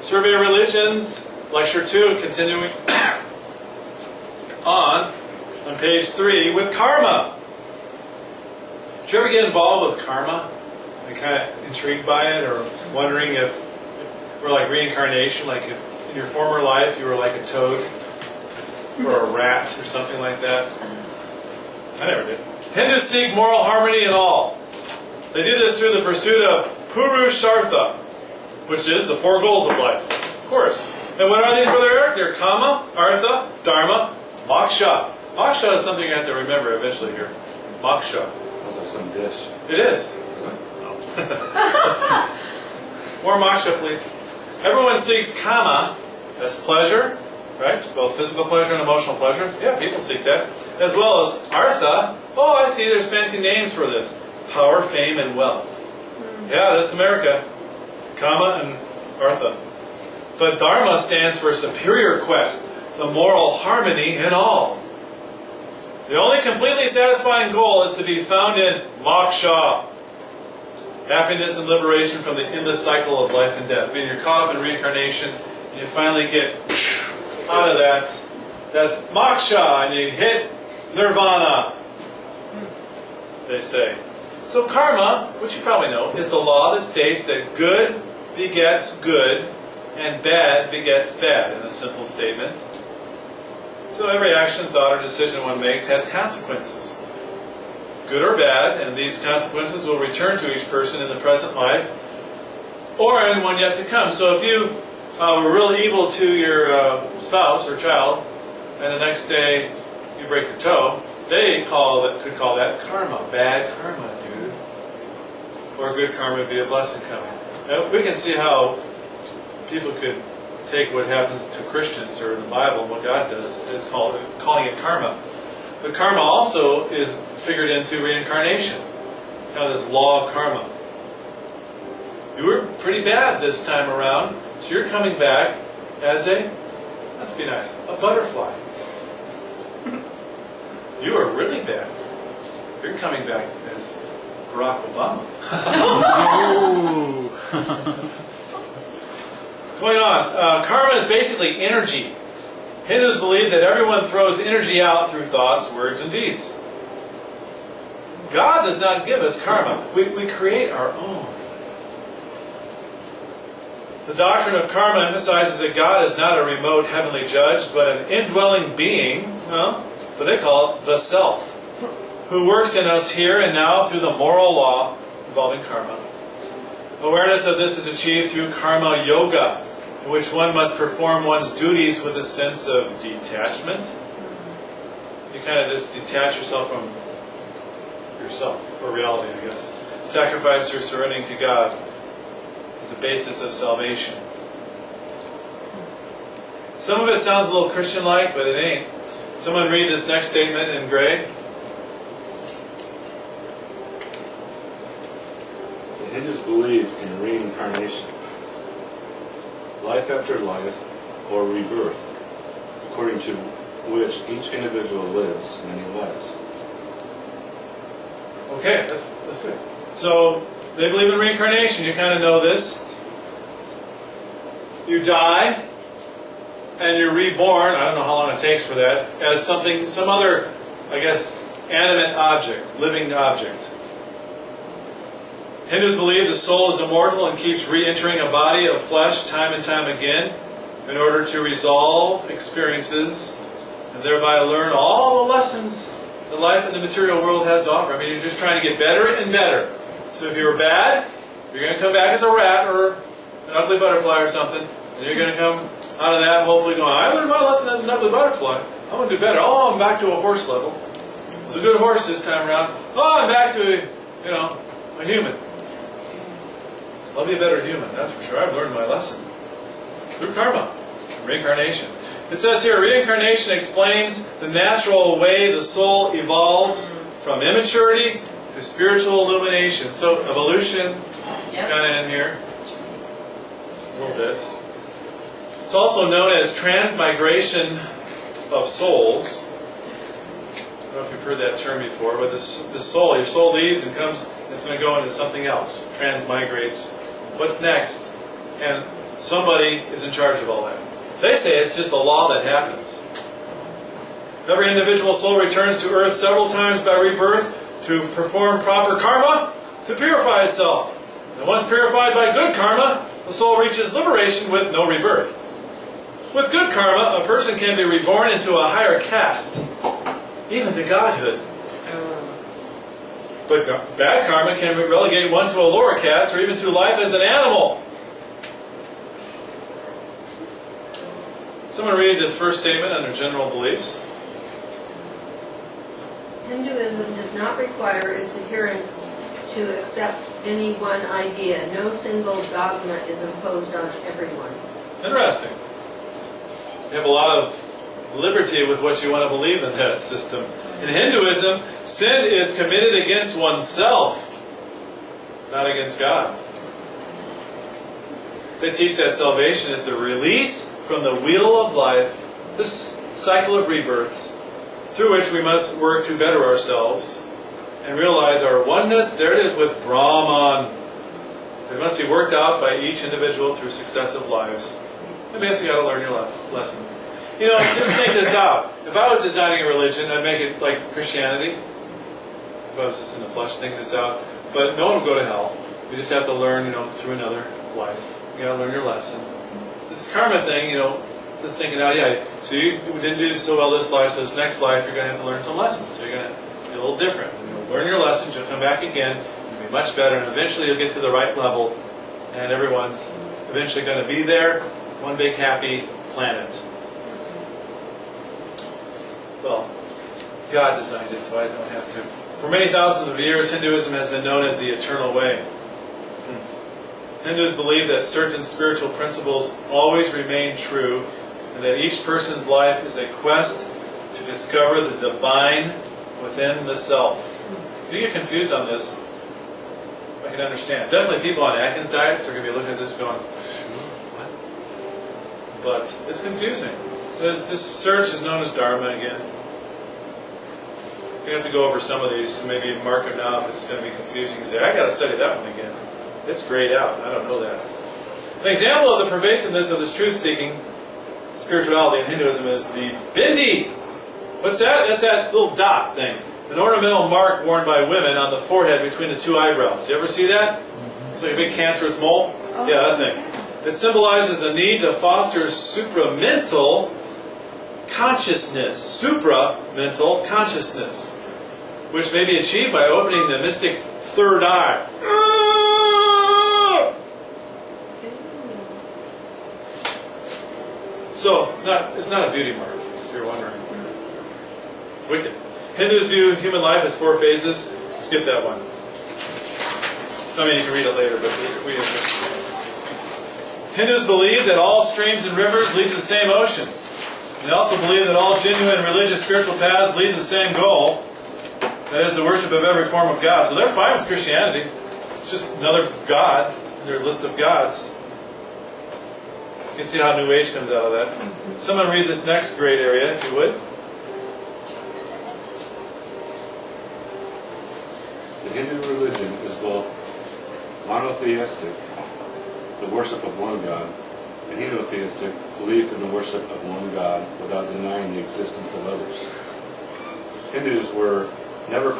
Survey of Religions, Lecture 2, continuing on page 3 with karma. Did you ever get involved with karma? Like kind of intrigued by it, or wondering if we're like reincarnation, like if in your former life you were like a toad or a rat or something like that? I never did. Hindus seek moral harmony in all. They do this through the pursuit of Purushartha, which is the 4 goals of life, of course. And what are these, Brother Eric? They're Kama, Artha, Dharma, Moksha. Moksha is something you have to remember eventually here. Moksha. Sounds like some dish. It is. More moksha, please. Everyone seeks Kama, that's pleasure, right? Both physical pleasure and emotional pleasure. Yeah, people seek that. As well as Artha. Oh, I see, there's fancy names for this. Power, fame, and wealth. Yeah, that's America. Kama and Artha. But Dharma stands for superior quest, the moral harmony in all. The only completely satisfying goal is to be found in moksha, happiness and liberation from the endless cycle of life and death. I mean, you're caught up in reincarnation, and you finally get out of that. That's moksha, and you hit nirvana, they say. So karma, which you probably know, is the law that states that good begets good, and bad begets bad, in a simple statement. So every action, thought, or decision one makes has consequences, good or bad, and these consequences will return to each person in the present life or in one yet to come. So if you were real evil to your spouse or child, and the next day you break your toe, they could call that karma, bad karma, dude. Or good karma would be a blessing coming. Now, we can see how people could take what happens to Christians or in the Bible, what God does, is calling it karma. But karma also is figured into reincarnation. Now this law of karma. You were pretty bad this time around, so you're coming back as let's be nice, a butterfly. You were really bad. You're coming back as Barack Obama. Going on, karma is basically energy. Hindus believe that everyone throws energy out through thoughts, words, and deeds. God does not give us karma. We create our own. The doctrine of karma emphasizes that God is not a remote heavenly judge, but an indwelling being, but they call it the self, who works in us here and now through the moral law involving karma. Awareness of this is achieved through karma yoga, in which one must perform one's duties with a sense of detachment. You kind of just detach yourself from yourself, or reality, I guess. Sacrifice or surrendering to God is the basis of salvation. Some of it sounds a little Christian-like, but it ain't. Someone read this next statement in gray. The Hindus believe in reincarnation, life after life, or rebirth, according to which each individual lives many lives. Okay, that's good. So, they believe in reincarnation. You kind of know this. You die, and you're reborn, I don't know how long it takes for that, as some other, I guess, animate object, living object. Hindus believe the soul is immortal and keeps re-entering a body of flesh time and time again in order to resolve experiences and thereby learn all the lessons that life in the material world has to offer. I mean, you're just trying to get better and better. So if you were bad, you're going to come back as a rat or an ugly butterfly or something, and you're going to come out of that hopefully going, I learned my lesson as an ugly butterfly. I want to do better. Oh, I'm back to a horse level. I was a good horse this time around. Oh, I'm back to a human. I'll be a better human, that's for sure. I've learned my lesson. Through karma, reincarnation. It says here, reincarnation explains the natural way the soul evolves from immaturity to spiritual illumination. So, evolution, kind of in here. A little bit. It's also known as transmigration of souls. I don't know if you've heard that term before, but the soul, your soul leaves and comes, it's going to go into something else. Transmigrates. What's next? And somebody is in charge of all that. They say it's just a law that happens. Every individual soul returns to earth several times by rebirth to perform proper karma to purify itself. And once purified by good karma, the soul reaches liberation with no rebirth. With good karma, a person can be reborn into a higher caste, even to godhood. But bad karma can relegate one to a lower caste or even to life as an animal. Someone read this first statement under general beliefs. Hinduism does not require its adherents to accept any one idea. No single dogma is imposed on everyone. Interesting. You have a lot of liberty with what you want to believe in that system. In Hinduism, sin is committed against oneself, not against God. They teach that salvation is the release from the wheel of life, this cycle of rebirths, through which we must work to better ourselves and realize our oneness, there it is, with Brahman. It must be worked out by each individual through successive lives. And basically you got to learn your lesson. You know, just think this out. If I was designing a religion, I'd make it like Christianity. If I was just in the flesh thinking this out. But no one will go to hell. You just have to learn, through another life. You got to learn your lesson. This karma thing, just thinking out, so you didn't do so well this life, so this next life you're going to have to learn some lessons. So you're going to be a little different. You'll learn your lessons, you'll come back again, you'll be much better, and eventually you'll get to the right level, and everyone's eventually going to be there, one big happy planet. Well, God designed it, so I don't have to. For many thousands of years, Hinduism has been known as the eternal way. Hindus believe that certain spiritual principles always remain true, and that each person's life is a quest to discover the divine within the self. If you get confused on this, I can understand. Definitely people on Atkins diets are going to be looking at this going, what? But it's confusing. This search is known as Dharma again. You're going to have to go over some of these, maybe mark them now if it's going to be confusing. You say, I got to study that one again. It's grayed out. I don't know that. An example of the pervasiveness of this truth-seeking spirituality in Hinduism is the bindi. What's that? That's that little dot thing. An ornamental mark worn by women on the forehead between the two eyebrows. You ever see that? It's like a big cancerous mole. Yeah, that thing. It symbolizes a need to foster supramental consciousness, supramental consciousness, which may be achieved by opening the mystic third eye. So, it's not a beauty mark, if you're wondering. It's wicked. Hindus view human life as 4 phases. Skip that one. I mean, you can read it later, but we have to say. Hindus believe that all streams and rivers lead to the same ocean. They also believe that all genuine religious spiritual paths lead to the same goal. That is the worship of every form of God. So they're fine with Christianity. It's just another God in their list of gods. You can see how New Age comes out of that. Someone read this next great area, if you would. The Hindu religion is both monotheistic, the worship of one God, and henotheistic, belief in the worship of one God without denying the existence of others. Hindus were never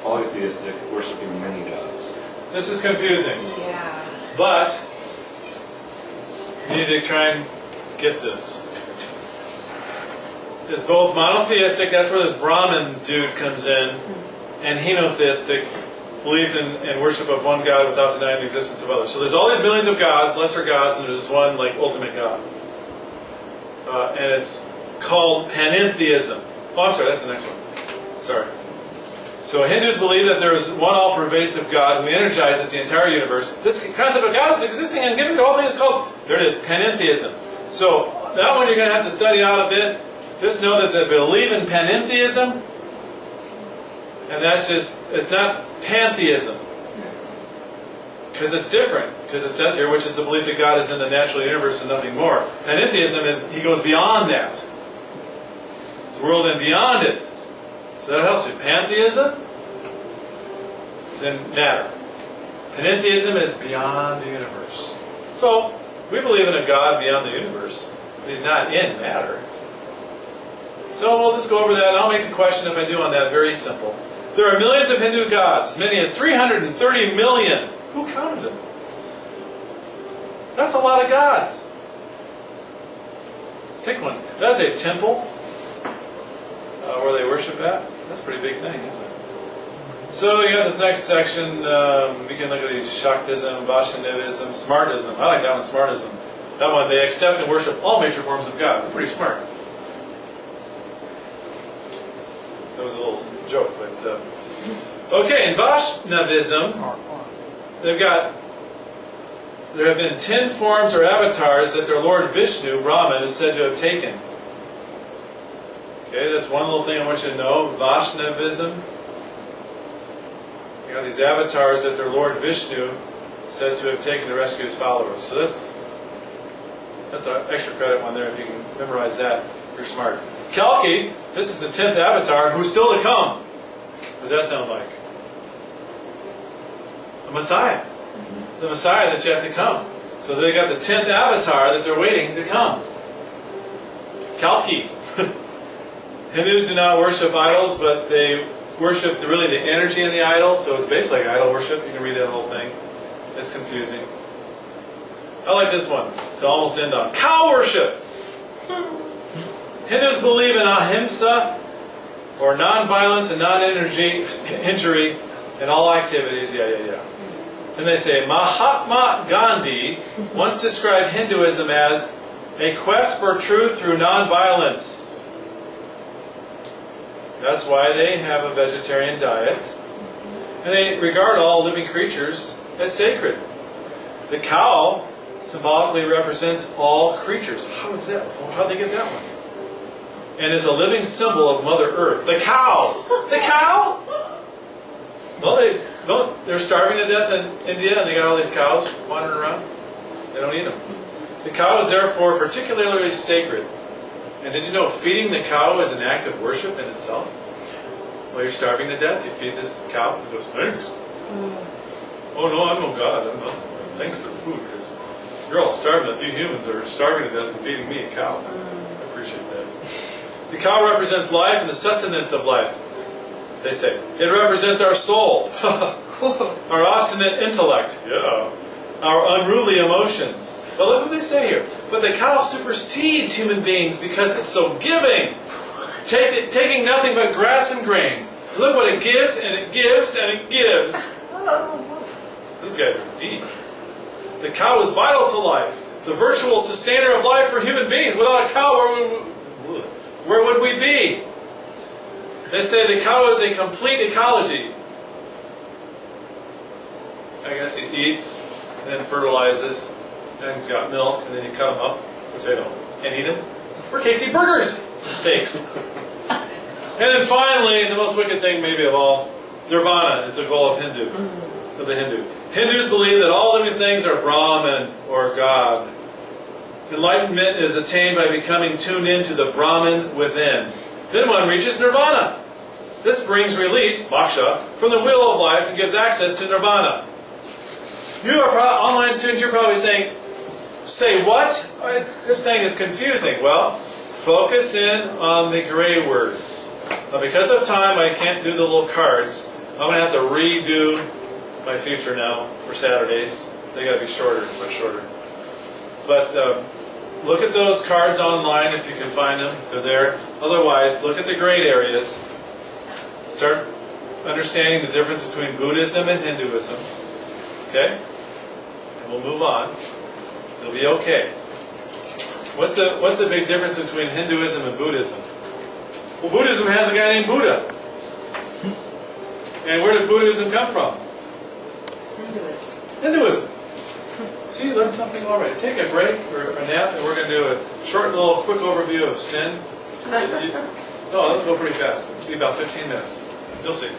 polytheistic, worshiping many gods. This is confusing. Yeah. But you need to try and get this. It's both monotheistic, that's where this Brahmin dude comes in, and henotheistic, belief in and worship of one God without denying the existence of others. So there's all these millions of gods, lesser gods, and there's this one ultimate God. And it's called panentheism. Oh, I'm sorry, that's the next one. Sorry. So Hindus believe that there is one all-pervasive God who energizes the entire universe. This concept of God is existing and giving the whole thing is called, there it is, panentheism. So that one you're going to have to study out a bit. Just know that they believe in panentheism, and that's just, it's not pantheism. Because it's different. Because it says here, which is the belief that God is in the natural universe and nothing more. Panentheism is, he goes beyond that. It's the world and beyond it. So that helps you. Pantheism is in matter. Panentheism is beyond the universe. So, we believe in a God beyond the universe. But He's not in matter. So we'll just go over that, and I'll make the question, if I do on that, very simple. There are millions of Hindu gods, as many as 330 million. Who counted them? That's a lot of gods. Pick one. That's a temple where they worship at. That's a pretty big thing, isn't it? So you got this next section. We can look at these Shaktism, Vaishnavism, Smartism. I like that one, Smartism. That one, they accept and worship all major forms of God. They're pretty smart. That was a little joke, but okay. In Vaishnavism, there have been 10 forms or avatars that their Lord Vishnu, Brahman, is said to have taken. Okay, that's one little thing I want you to know. Vaishnavism. You got these avatars that their Lord Vishnu is said to have taken to rescue his followers. So that's an extra credit one there. If you can memorize that, you're smart. Kalki, this is the 10th avatar, who's still to come. What does that sound like? The Messiah. The Messiah that's yet to come. So they got the 10th avatar that they're waiting to come. Kalki. Hindus do not worship idols, but they worship really the energy in the idol. So it's basically like idol worship. You can read that whole thing. It's confusing. I like this one to almost end on. Cow worship. Hindus believe in ahimsa, or non-violence and non-injury in all activities. Yeah. And they say Mahatma Gandhi once described Hinduism as a quest for truth through non-violence. That's why they have a vegetarian diet. And they regard all living creatures as sacred. The cow symbolically represents all creatures. How is that? How did they get that one? And is a living symbol of Mother Earth. The cow! The cow! Well, they're starving to death in India, and they got all these cows wandering around. They don't eat them. The cow is therefore particularly sacred. And did you know feeding the cow is an act of worship in itself? While you're starving to death, you feed this cow, and it goes, thanks. Oh no, I'm no God. I'm nothing. Thanks for the food, because you're all starving to death. You humans are starving to death and feeding me a cow. I appreciate that. The cow represents life and the sustenance of life. They say it represents our soul, our obstinate intellect, our unruly emotions. But look what they say here. But the cow supersedes human beings because it's so giving, taking nothing but grass and grain. Look what it gives, and it gives, and it gives. These guys are deep. The cow is vital to life, the virtual sustainer of life for human beings. Without a cow, where would we be? They say the cow is a complete ecology. I guess he eats and then fertilizes, and he's got milk, and then you cut them up, which I don't, and eat them for tasty burgers and steaks. And then finally, the most wicked thing maybe of all, nirvana is the goal of the Hindu. Hindus believe that all living things are Brahman or God. Enlightenment is attained by becoming tuned into the Brahman within. Then one reaches nirvana. This brings release, moksha, from the wheel of life and gives access to nirvana. You are online students, you're probably saying, say what? This thing is confusing. Well, focus in on the gray words. Now, because of time, I can't do the little cards. I'm going to have to redo my future now for Saturdays. They got to be shorter, much shorter. But look at those cards online if you can find them, if they're there. Otherwise, look at the great areas. Start understanding the difference between Buddhism and Hinduism. Okay? And we'll move on. It'll be okay. What's the big difference between Hinduism and Buddhism? Well, Buddhism has a guy named Buddha. And where did Buddhism come from? Hinduism. See, you learned something already. Take a break or a nap, and we're going to do a short little quick overview of sin. No, it'll go pretty fast. It'll be about 15 minutes. You'll see.